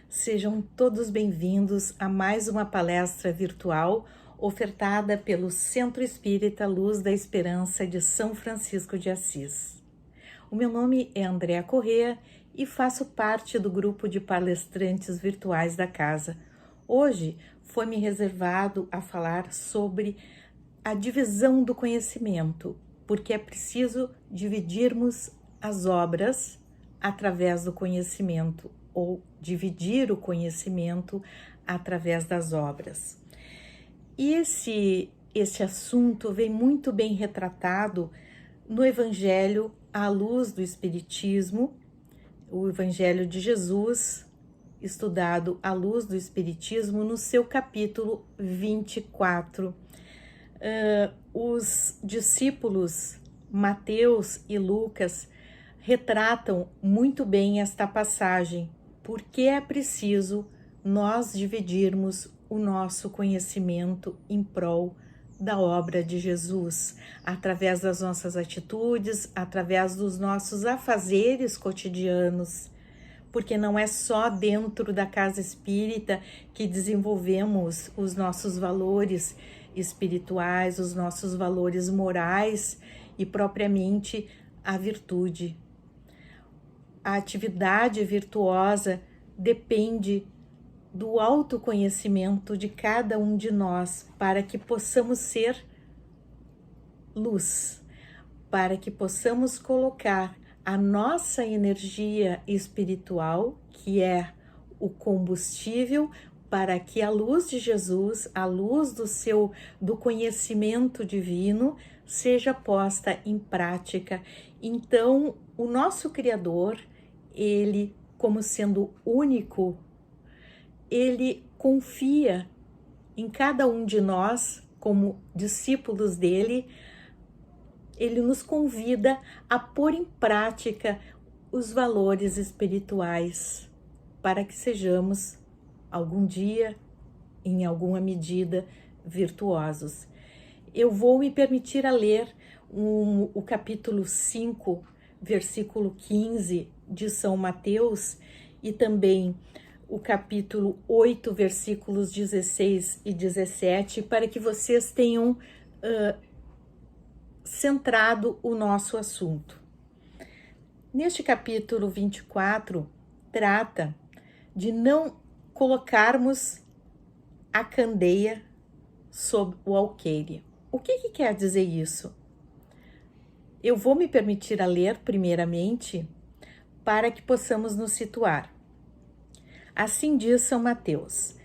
Sejam todos bem-vindos a mais uma palestra virtual ofertada pelo Centro Espírita Luz da Esperança de São Francisco de Assis. O meu nome é Andréa Corrêa e faço parte do grupo de palestrantes virtuais da casa. Hoje foi-me reservado a falar sobre a divisão do conhecimento, porque é preciso dividirmos as obras através do conhecimento, ou dividir o conhecimento através das obras. E esse assunto vem muito bem retratado no Evangelho à luz do Espiritismo, o Evangelho de Jesus, estudado à luz do Espiritismo, no seu capítulo 24. Os discípulos Mateus e Lucas retratam muito bem esta passagem, porque é preciso nós dividirmos o nosso conhecimento em prol da obra de Jesus, através das nossas atitudes, através dos nossos afazeres cotidianos, porque não é só dentro da casa espírita que desenvolvemos os nossos valores espirituais, os nossos valores morais e propriamente a virtude. A atividade virtuosa depende do autoconhecimento de cada um de nós para que possamos ser luz, para que possamos colocar a nossa energia espiritual, que é o combustível, para que a luz de Jesus, a luz do conhecimento divino, seja posta em prática. Então, o nosso Criador, ele, como sendo único, ele confia em cada um de nós, como discípulos dele, ele nos convida a pôr em prática os valores espirituais, para que sejamos, algum dia, em alguma medida, virtuosos. Eu vou me permitir a ler o capítulo 5, versículo 15 de São Mateus e também o capítulo 8, versículos 16 e 17, para que vocês tenham centrado o nosso assunto. Neste capítulo 24, trata de não colocarmos a candeia sob o alqueire. O que quer dizer isso? Eu vou me permitir a ler primeiramente para que possamos nos situar. Assim diz São Mateus: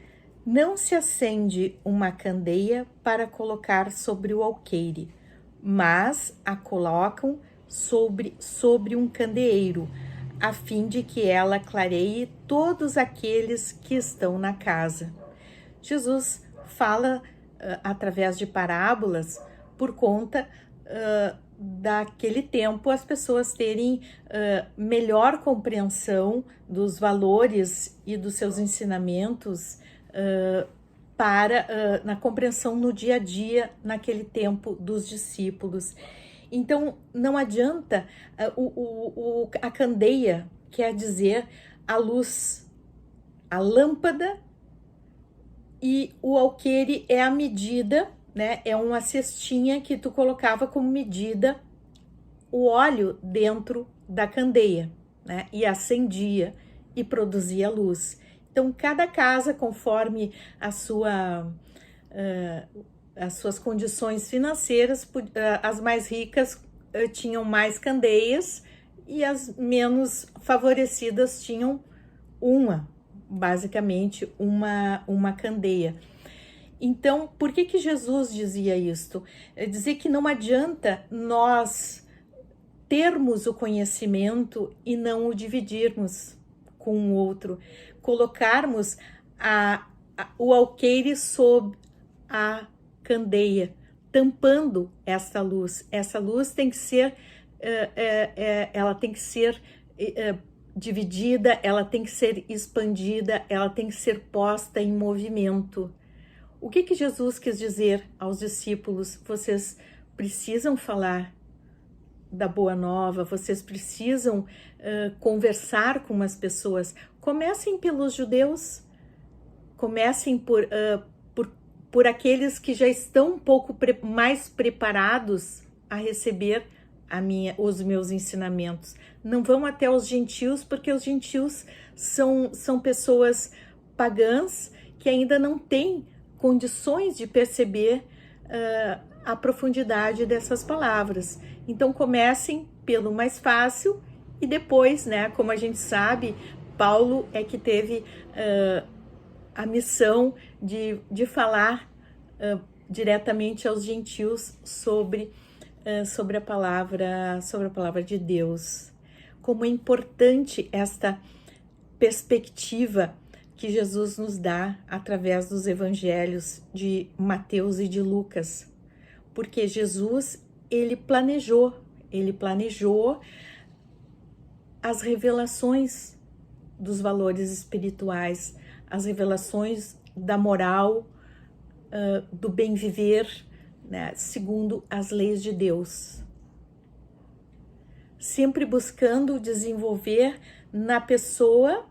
não se acende uma candeia para colocar sobre o alqueire, mas a colocam sobre um candeeiro, a fim de que ela clareie todos aqueles que estão na casa. Jesus fala através de parábolas por conta daquele tempo as pessoas terem melhor compreensão dos valores e dos seus ensinamentos na compreensão no dia a dia, naquele tempo dos discípulos. Então, não adianta a candeia, quer dizer a luz, a lâmpada, e o alqueire é a medida, né? É uma cestinha que tu colocava como medida o óleo dentro da candeia, né? E acendia e produzia luz. Então, cada casa, conforme as suas condições financeiras, as mais ricas tinham mais candeias e as menos favorecidas tinham basicamente uma candeia. Então, por que Jesus dizia isto? Dizer que não adianta nós termos o conhecimento e não o dividirmos com o outro, colocarmos o alqueire sob a candeia, tampando essa luz. Essa luz tem que ser, ela tem que ser dividida, ela tem que ser expandida, ela tem que ser posta em movimento. O que Jesus quis dizer aos discípulos? Vocês precisam falar da Boa Nova, vocês precisam conversar com as pessoas, Comecem pelos judeus, comecem por aqueles que já estão um pouco mais preparados a receber os meus ensinamentos. Não vão até os gentios, porque os gentios são pessoas pagãs que ainda não têm condições de perceber a profundidade dessas palavras. Então comecem pelo mais fácil e depois, né, como a gente sabe, Paulo é que teve a missão de falar diretamente aos gentios sobre a palavra de Deus. Como é importante esta perspectiva que Jesus nos dá através dos evangelhos de Mateus e de Lucas, porque Jesus, ele planejou as revelações dos valores espirituais, as revelações da moral, do bem viver, né, segundo as leis de Deus. Sempre buscando desenvolver na pessoa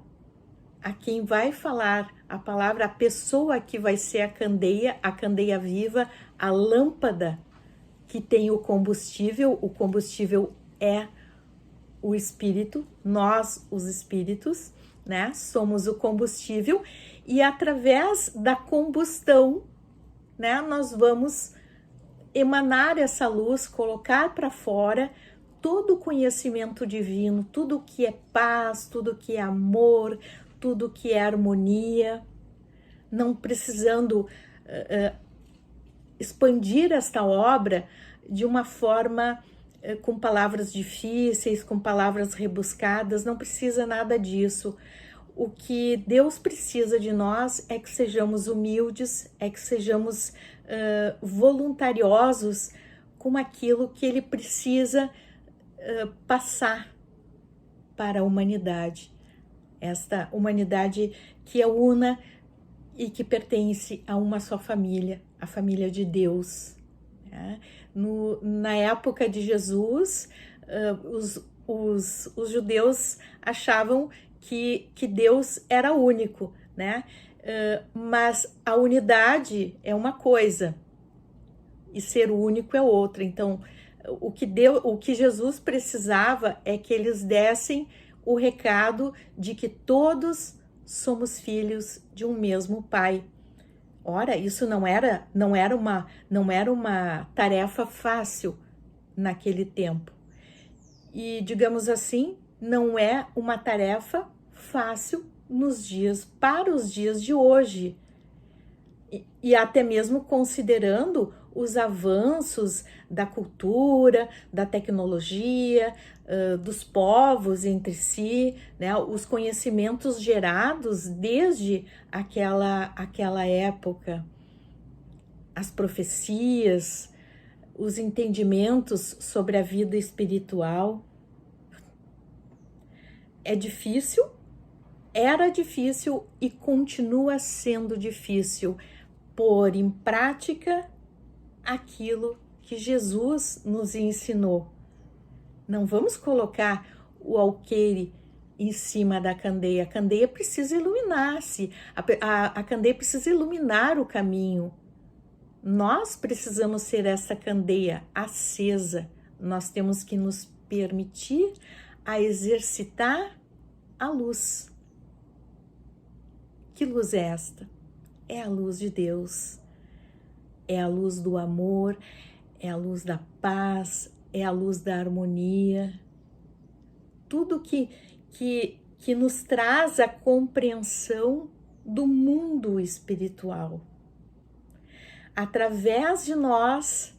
a quem vai falar a palavra, a pessoa que vai ser a candeia viva, a lâmpada que tem o combustível é o espírito, nós os espíritos, né? Somos o combustível e através da combustão, né, nós vamos emanar essa luz, colocar para fora todo o conhecimento divino, tudo que é paz, tudo que é amor, tudo que é harmonia, não precisando expandir esta obra de uma forma com palavras difíceis, com palavras rebuscadas, não precisa nada disso. O que Deus precisa de nós é que sejamos humildes, é que sejamos voluntariosos com aquilo que Ele precisa passar para a humanidade. Esta humanidade que é una e que pertence a uma só família, a família de Deus. Né? Na época de Jesus, os judeus achavam que Deus era único, né? Mas a unidade é uma coisa e ser único é outra. Então, o que Jesus precisava é que eles dessem o recado de que todos somos filhos de um mesmo Pai. Ora, isso não era uma tarefa fácil naquele tempo. E, digamos assim, não é uma tarefa fácil para os dias de hoje. E até mesmo considerando os avanços da cultura, da tecnologia, dos povos entre si, né? Os conhecimentos gerados desde aquela época, as profecias, os entendimentos sobre a vida espiritual. É difícil, era difícil e continua sendo difícil pôr em prática aquilo que Jesus nos ensinou. Não vamos colocar o alqueire em cima da candeia. A candeia precisa iluminar-se, a candeia precisa iluminar o caminho. Nós precisamos ser essa candeia acesa. Nós temos que nos permitir a exercitar a luz. Que luz é esta? É a luz de Deus. É a luz do amor, é a luz da paz, é a luz da harmonia. Tudo que nos traz a compreensão do mundo espiritual. Através de nós,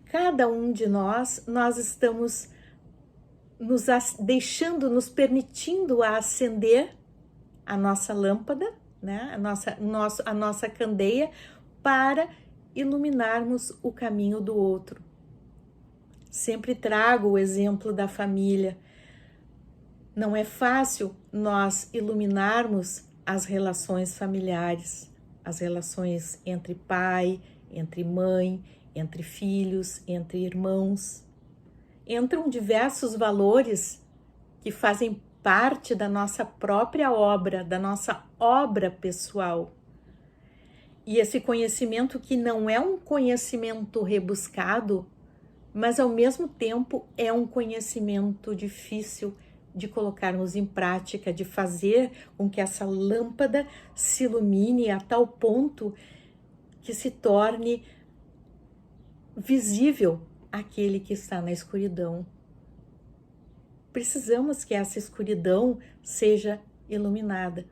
cada um de nós estamos nos permitindo a acender a nossa lâmpada, né? a nossa candeia, para iluminarmos o caminho do outro. Sempre trago o exemplo da família. Não é fácil nós iluminarmos as relações familiares, as relações entre pai, entre mãe, entre filhos, entre irmãos. Entram diversos valores que fazem parte da nossa própria obra, da nossa obra pessoal. E esse conhecimento que não é um conhecimento rebuscado, mas ao mesmo tempo é um conhecimento difícil de colocarmos em prática, de fazer com que essa lâmpada se ilumine a tal ponto que se torne visível àquele que está na escuridão. Precisamos que essa escuridão seja iluminada.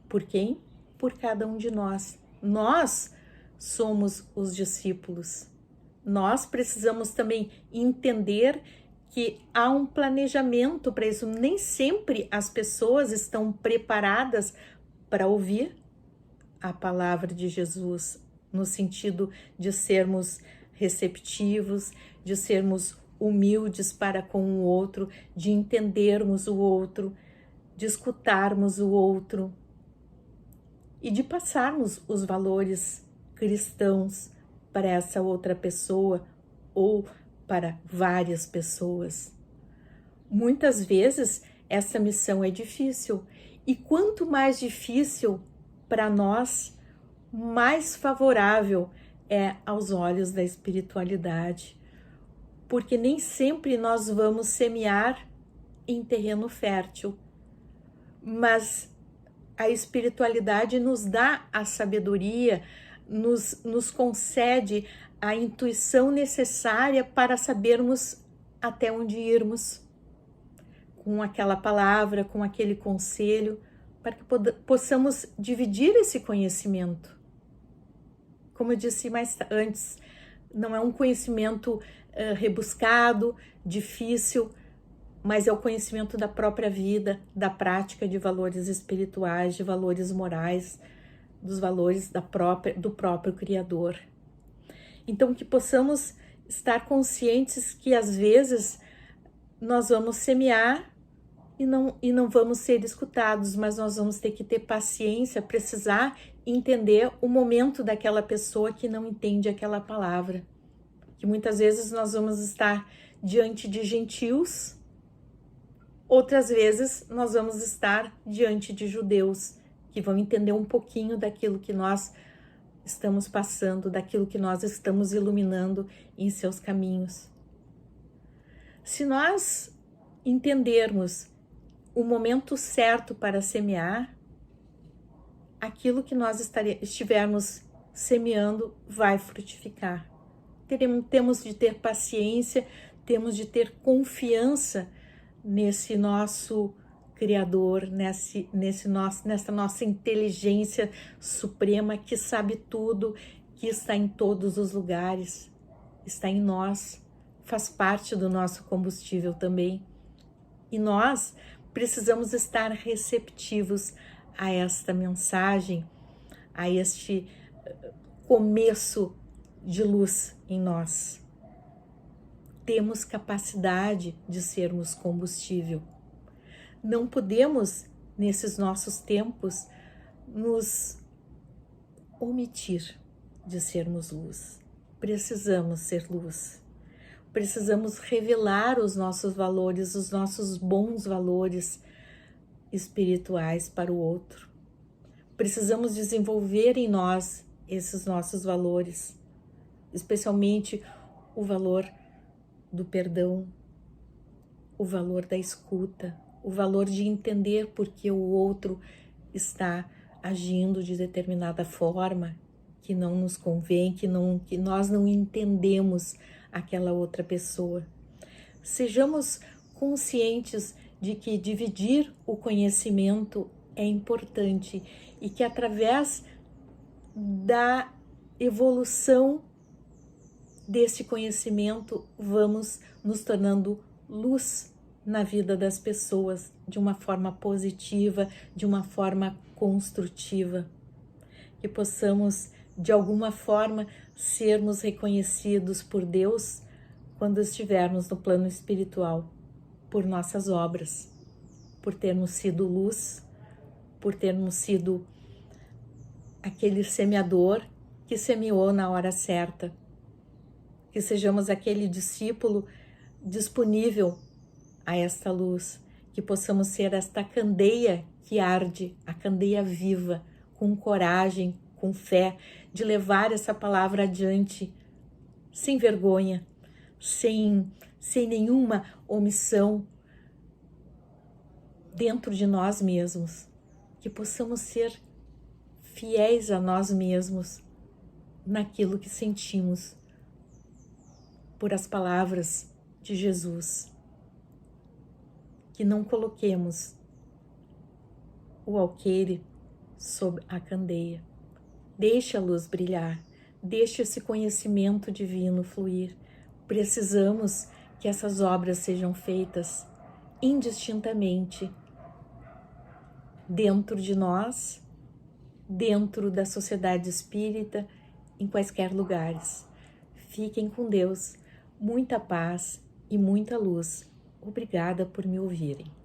Por quem? Por cada um de nós. Nós somos os discípulos. Nós precisamos também entender que há um planejamento para isso. Nem sempre as pessoas estão preparadas para ouvir a palavra de Jesus, no sentido de sermos receptivos, de sermos humildes para com o outro, de entendermos o outro, de escutarmos o outro e de passarmos os valores cristãos para essa outra pessoa ou para várias pessoas. Muitas vezes essa missão é difícil, e quanto mais difícil para nós, mais favorável é aos olhos da espiritualidade, porque nem sempre nós vamos semear em terreno fértil, mas a espiritualidade nos dá a sabedoria, nos concede a intuição necessária para sabermos até onde irmos com aquela palavra, com aquele conselho, para que possamos dividir esse conhecimento. Como eu disse mais antes, não é um conhecimento rebuscado, difícil, mas é o conhecimento da própria vida, da prática de valores espirituais, de valores morais, dos valores do próprio Criador. Então, que possamos estar conscientes que às vezes nós vamos semear e não vamos ser escutados, mas nós vamos ter que ter paciência, precisar entender o momento daquela pessoa que não entende aquela palavra. Que muitas vezes nós vamos estar diante de gentios, outras vezes nós vamos estar diante de judeus, que vão entender um pouquinho daquilo que nós estamos passando, daquilo que nós estamos iluminando em seus caminhos. Se nós entendermos o momento certo para semear, aquilo que nós estivermos semeando vai frutificar. Temos de ter paciência, temos de ter confiança nesse nosso Criador, nessa nossa inteligência suprema que sabe tudo, que está em todos os lugares, está em nós, faz parte do nosso combustível também. E nós precisamos estar receptivos a esta mensagem, a este começo de luz em nós. Temos capacidade de sermos combustível. Não podemos, nesses nossos tempos, nos omitir de sermos luz. Precisamos ser luz. Precisamos revelar os nossos valores, os nossos bons valores espirituais para o outro. Precisamos desenvolver em nós esses nossos valores, especialmente o valor do perdão, o valor da escuta, o valor de entender por que o outro está agindo de determinada forma que não nos convém, que nós não entendemos aquela outra pessoa. Sejamos conscientes de que dividir o conhecimento é importante e que através da evolução desse conhecimento vamos nos tornando luz na vida das pessoas de uma forma positiva, de uma forma construtiva. Que possamos, de alguma forma, sermos reconhecidos por Deus quando estivermos no plano espiritual, por nossas obras, por termos sido luz, por termos sido aquele semeador que semeou na hora certa. Que sejamos aquele discípulo disponível a esta luz, que possamos ser esta candeia que arde, a candeia viva, com coragem, com fé, de levar essa palavra adiante, sem vergonha, sem nenhuma omissão dentro de nós mesmos, que possamos ser fiéis a nós mesmos naquilo que sentimos por as palavras de Jesus, que não coloquemos o alqueire sob a candeia. Deixe a luz brilhar, deixe esse conhecimento divino fluir. Precisamos que essas obras sejam feitas indistintamente dentro de nós, dentro da sociedade espírita, em quaisquer lugares. Fiquem com Deus, muita paz e muita luz. Obrigada por me ouvirem.